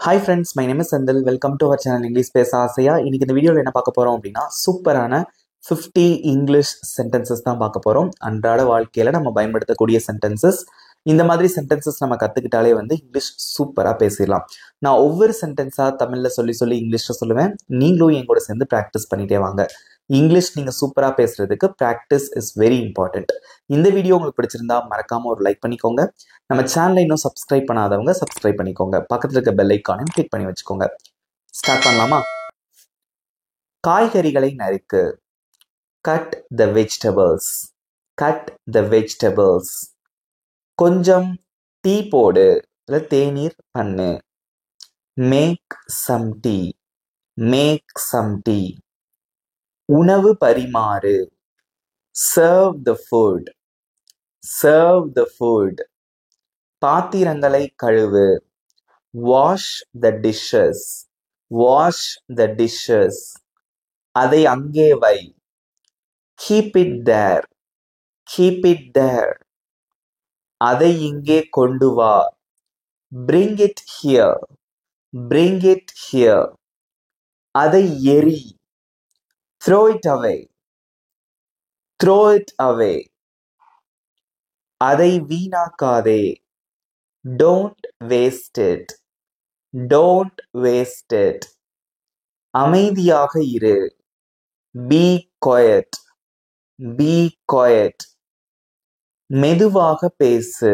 Hi friends, my name is Sandil. Welcome to our channel English பேச ஆசையா. இன்னைக்கு இந்த வீடியோவில் என்ன பார்க்க போறோம் அப்படின்னா சூப்பரான 50 இங்கிலீஷ் சென்டென்சஸ் தான் பார்க்க போறோம். அன்றாட வாழ்க்கையில நம்ம பயன்படுத்தக்கூடிய சென்டென்சஸ். இந்த மாதிரி சென்டென்சஸ் நம்ம கத்துக்கிட்டாலே இங்கிலீஷ் சூப்பரா பேசிடலாம். நான் ஒவ்வொரு சென்டென்ஸா தமிழ்ல சொல்லி இங்கிலீஷ்ல சொல்லுவேன். நீங்களும் என் கூட சேர்ந்து ப்ராக்டிஸ் பண்ணிட்டே வாங்க. இங்கிலீஷ் நீங்க சூப்பரா பேசுறதுக்கு ப்ராக்டிஸ் இஸ் வெரி இம்பார்ட்டன்ட். இந்த வீடியோ உங்களுக்கு பிடிச்சிருந்தா மறக்காம ஒரு லைக் பண்ணிக்கோங்க. நம்ம சேனலை இன்னும் சப்ஸ்கிரைப் பண்ணாதவங்க சப்ஸ்கிரைப் பண்ணிக்கோங்க. பக்கத்துல இருக்க பெல் ஐக்கானையும் கிளிக் பண்ணி வச்சுக்கோங்க. ஸ்டார்ட் பண்ணலாமா? காய்கறிகளை நறுக்கு. Cut the vegetables. Cut the vegetables. கொஞ்சம் டீ போடு, இல்ல தேநீர் பண்ணு. Make some tea. Make some tea. உணவு பரிமாறு. Serve the food. Serve the food. பாத்திரங்களை கழுவு. Wash the dishes. Wash the dishes. அதை அங்கே வை. Keep it there. Keep it there. அதை இங்கே கொண்டு வா. Bring it here. Bring it here. அதை எரி. Throw it away. Throw it away. அதை வீணாக்காதே. Don't waste it. Don't waste it. அமைதியாக இரு. Be quiet. Be quiet. மெதுவாக பேசு.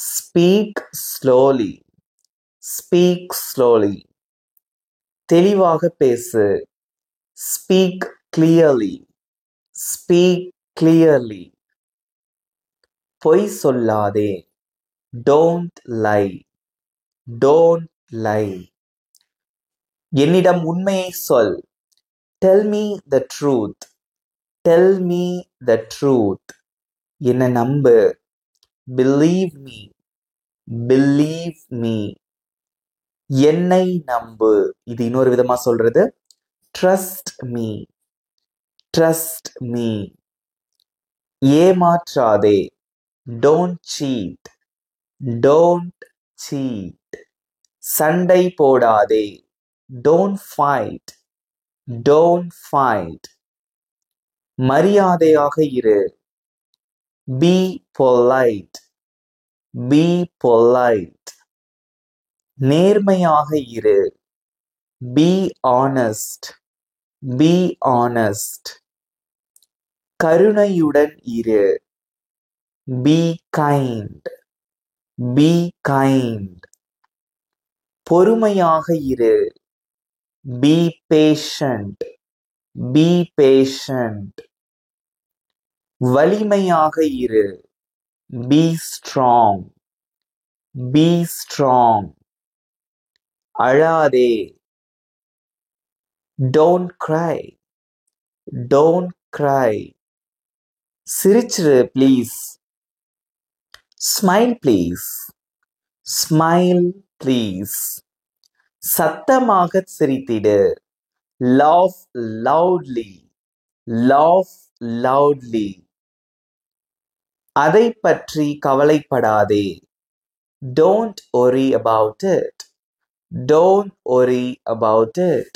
Speak slowly. Speak slowly. தெளிவாக பேசு. Speak clearly. Speak clearly. பொய் சொல்லாதே. Don't lie. Don't lie. என்னிடம் உண்மையை சொல். Tell me the truth. Tell me the truth. என்னை நம்பு. Believe me. Believe me. என்னை நம்பு. இது இன்னொரு விதமா சொல்றது ட்ரஸ்ட் மீ. Trust me. ஏமாற்றாதே. Don't cheat. Don't cheat. சண்டை போடாதே. Don't fight. Don't fight. மரியாதையாக இரு. Be polite. B polite. நேர்மையாக இரு. Be honest. Be honest. கருணையுடன் இரு. Be kind. Be kind. பொறுமையாக இரு. Be patient. Be patient. வலிமையாக இரு. Be strong. Be strong. அழாதே. Don't cry. Don't cry. சிரிச்சிரு please. Smile please. Smile please. சத்தமாக சிரித்திடு. Laugh loudly. Laugh loudly. அதை பற்றி கவலைப்படாதே. Don't worry about it. Don't worry about it.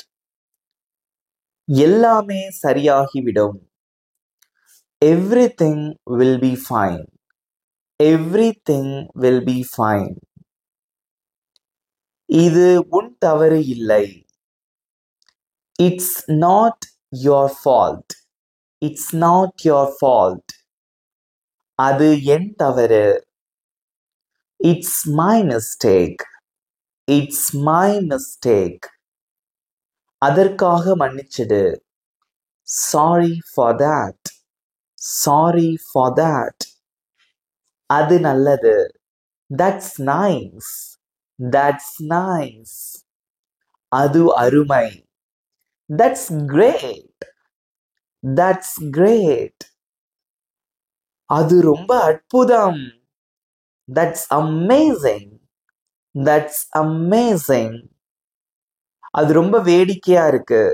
எல்லாமே சரியாகிவிடும். Everything will be fine. Everything will be fine. இது உன் தவறு இல்லை. It's not your fault. It's not your fault. அது என் தவறு. It's my mistake. It's my mistake. அதற்காக மன்னிச்சிடு. Sorry for that. Sorry for that. அது நல்லது. That's nice. That's nice. அது அருமை. That's great. That's great. அது ரொம்ப அற்புதம். That's amazing. That's amazing. அது ரொம்ப வேடிக்கையா இருக்கு.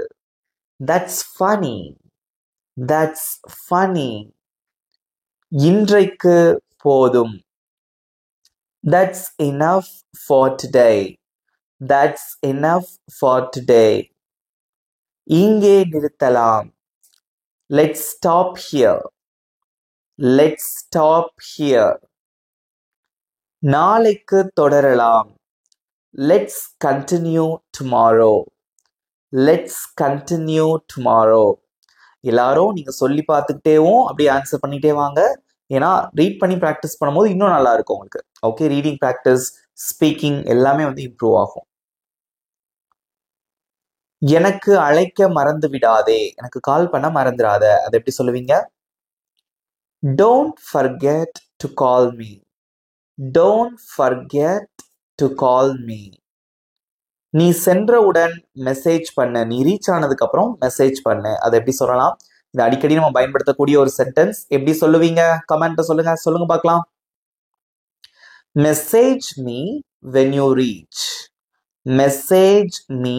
That's funny. That's funny. இன்றைக்கு போதும். That's enough for today. That's enough for today. இங்கே நிறுத்தலாம். Let's stop here. Let's stop here. நாளைக்கு தொடரலாம். Let's continue tomorrow. Let's continue tomorrow. எல்லாரும் நீங்க சொல்லி பார்த்துக்கிட்டேவும் அப்படியே ஆன்சர் பண்ணிட்டே வாங்க. ஏன்னா ரீட் பண்ணி ப்ராக்டிஸ் பண்ணும்போது இன்னும் நல்லா இருக்கும் உங்களுக்கு. ஓகே, ரீடிங் ப்ராக்டிஸ், ஸ்பீக்கிங் எல்லாமே வந்து இம்ப்ரூவ் ஆகும். எனக்கு அழைக்க மறந்து விடாதே. எனக்கு கால் பண்ண மறந்துடாத. அதை எப்படி சொல்லுவீங்க? Don't forget to call me. Don't forget to call me. நீ சென்றவுடன் மெசேஜ் பண்ண. நீ ரீச் ஆனதுக்கு அப்புறம் மெசேஜ் பண்ண. அதை எப்படி சொல்லலாம்? இது அடிக்கடி நம்ம பயன்படுத்தக்கூடிய ஒரு சென்டென்ஸ். எப்படி சொல்லுவீங்க? கமெண்ட்ல சொல்லுங்க பார்க்கலாம். Message me when you reach. Message me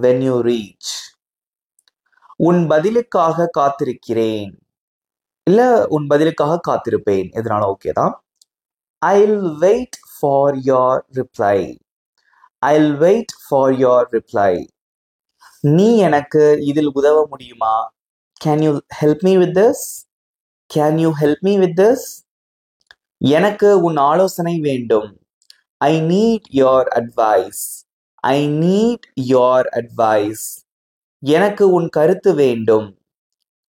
when you reach. உன் பதிலுக்காக காத்திருக்கிறேன். இல்ல உன் பதிலுக்காக காத்திருப்பேன். எதனால ஓகே தான். I'll wait for your reply. I'll wait for your reply. நீ எனக்கு இதில் உதவ முடியுமா? Can you help me with this? Can you help me with this? எனக்கு உன் ஆலோசனை வேண்டும். I need your advice. I need your advice. எனக்கு உன் கருத்து வேண்டும்.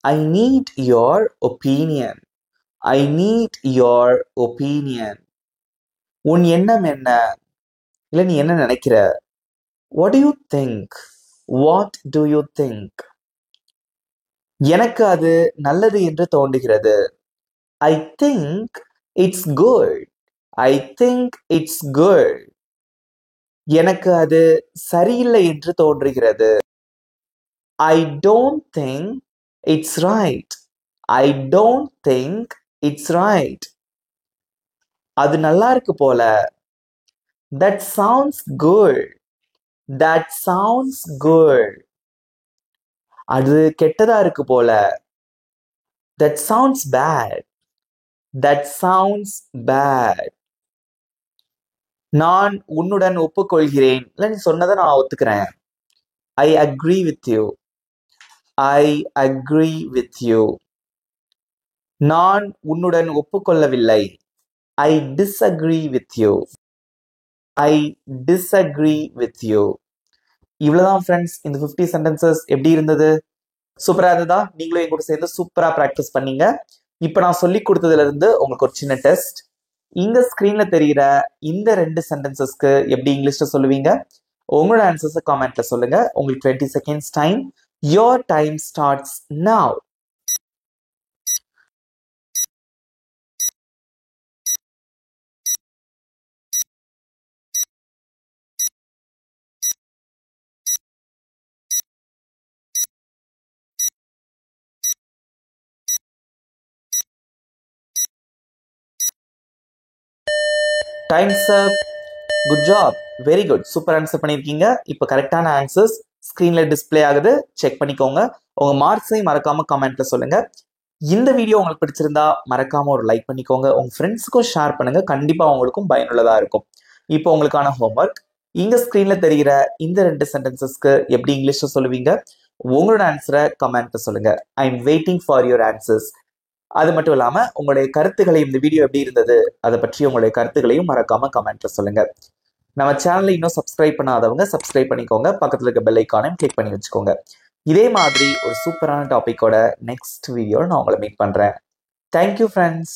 I need your opinion. I need your opinion. உன் எண்ணம் என்ன? இல்ல நீ என்ன நினைக்கிற? What do you think? What do you think? எனக்கு அது நல்லது என்று தோன்றுகிறது. I think it's good. I think it's good. எனக்கு அது சரியில்லை என்று தோன்றுகிறது. I don't think it's right. I don't think it's right. அது நல்லா இருக்கு போல. That sounds good. That sounds good. அது கெட்டதா இருக்கு போல. That sounds bad. That sounds bad. நான் உன்னுடன் ஒப்புக்கொள்கிறேன். இல்ல நீ சொன்னதை நான் ஒத்துக்கிறேன். I agree with you. I agree with you. நான் உன்னுடன் ஒப்புக்கொள்ளவில்லை. I disagree with you. I disagree with you. இவ்வளவுதான் ஃப்ரெண்ட்ஸ். இந்த 50 சென்டென்சஸ் எப்படி இருந்தது? சூப்பரா இருந்ததா? நீங்களும் என் கூட சேர்ந்து சூப்பரா ப்ராக்டிஸ் பண்ணீங்க. இப்ப நான் சொல்லி கொடுத்ததுல இருந்து உங்களுக்கு ஒரு சின்ன டெஸ்ட். இங்க ஸ்கிரீன்ல தெரிகிற இந்த 2 சென்டென்சஸ்க்கு எப்படி இங்கிலீஷ்ல சொல்லுவீங்க? உங்களோட ஆன்சர்ஸ் கமெண்ட்ல சொல்லுங்க. உங்களுக்கு 20 seconds time. Your time starts now. Times up. Good job. Very good. Super answer பண்ணியிருக்கீங்க. இப்போ கரெக்டான ஆன்சர்ஸ் ஸ்க்ரீன்ல டிஸ்பிளே ஆகுது. செக் பண்ணிக்கோங்க. உங்க மார்க்ஸையும் மறக்காம கமெண்ட்ல சொல்லுங்க. இந்த வீடியோ உங்களுக்கு பிடிச்சிருந்தா மறக்காம ஒரு லைக் பண்ணிக்கோங்க. உங்க ஃப்ரெண்ட்ஸுக்கும் ஷேர் பண்ணுங்க. கண்டிப்பா உங்களுக்கும் பயனுள்ளதா இருக்கும். இப்போ உங்களுக்கான ஹோம்ஒர்க். இங்க ஸ்க்ரீன்ல தெரிகிற இந்த 2 சென்டென்சஸ்க்கு எப்படி இங்கிலீஷ்ல சொல்லுவீங்க? உங்களோட ஆன்சரை கமெண்ட்ல சொல்லுங்க. I am waiting for your answers. அது மட்டும் இல்லாம உங்களுடைய கருத்துக்களையும், இந்த வீடியோ எப்படி இருந்தது அதை பற்றி உங்களுடைய கருத்துக்களையும் மறக்காம கமெண்ட்ல சொல்லுங்க. நம்ம சேனலை இன்னும் சப்ஸ்கிரைப் பண்ணாதவங்க சப்ஸ்கிரைப் பண்ணிக்கோங்க. பக்கத்துல இருக்க பெல் ஐக்கானையும் கிளிக் பண்ணி வச்சுக்கோங்க. இதே மாதிரி ஒரு சூப்பரான டாபிக்கோட நெக்ஸ்ட் வீடியோ நான் உங்களை மீட் பண்றேன். Thank you friends.